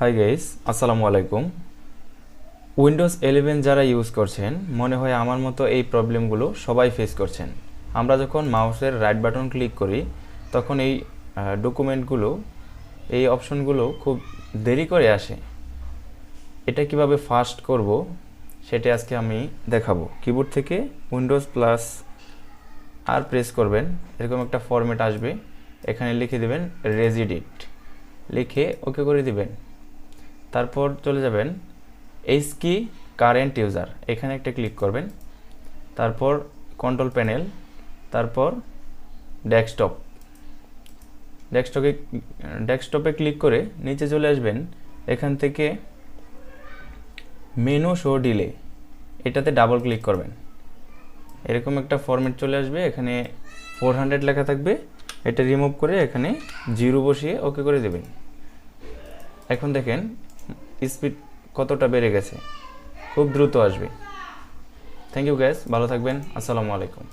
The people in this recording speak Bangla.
হাই গাইস, আসসালামু আলাইকুম। উইন্ডোজ 11 যারা ইউজ করছেন, মনে হয় আমার মতো এই প্রবলেমগুলো সবাই ফেস করছেন। আমরা যখন মাউসের রাইট বাটন ক্লিক করি, তখন এই ডকুমেন্টগুলো, এই অপশনগুলো খুব দেরি করে আসে। এটা কিভাবে ফাস্ট করব সেটা আজকে আমি দেখাবো। কিবোর্ড থেকে উইন্ডোজ প্লাস আর প্রেস করবেন, এরকম একটা ফরম্যাট আসবে। এখানে লিখে দেবেন রেজিডিট, লিখে ওকে করে দিবেন। তারপর চলে যাবেন এইচ কি কারেন্ট ইউজার, এখানে একটা ক্লিক করবেন। তারপর কন্ট্রোল প্যানেল, তারপর ডেস্কটপ। ডেস্কটপে ক্লিক করে নিচে চলে আসবেন। এখান থেকে মেনু শো ডিলে, এটাতে ডাবল ক্লিক করবেন। এরকম একটা ফরম্যাট চলে আসবে, এখানে 400 লেখা থাকবে। এটা রিমুভ করে এখানে 0 বসিয়ে ওকে করে দেবেন। এখন দেখেন স্পিড কতটা বেড়ে গেছে, খুব দ্রুত আসবে। থ্যাংক ইউ গ্যাস, ভালো থাকবেন। আসসালামু আলাইকুম।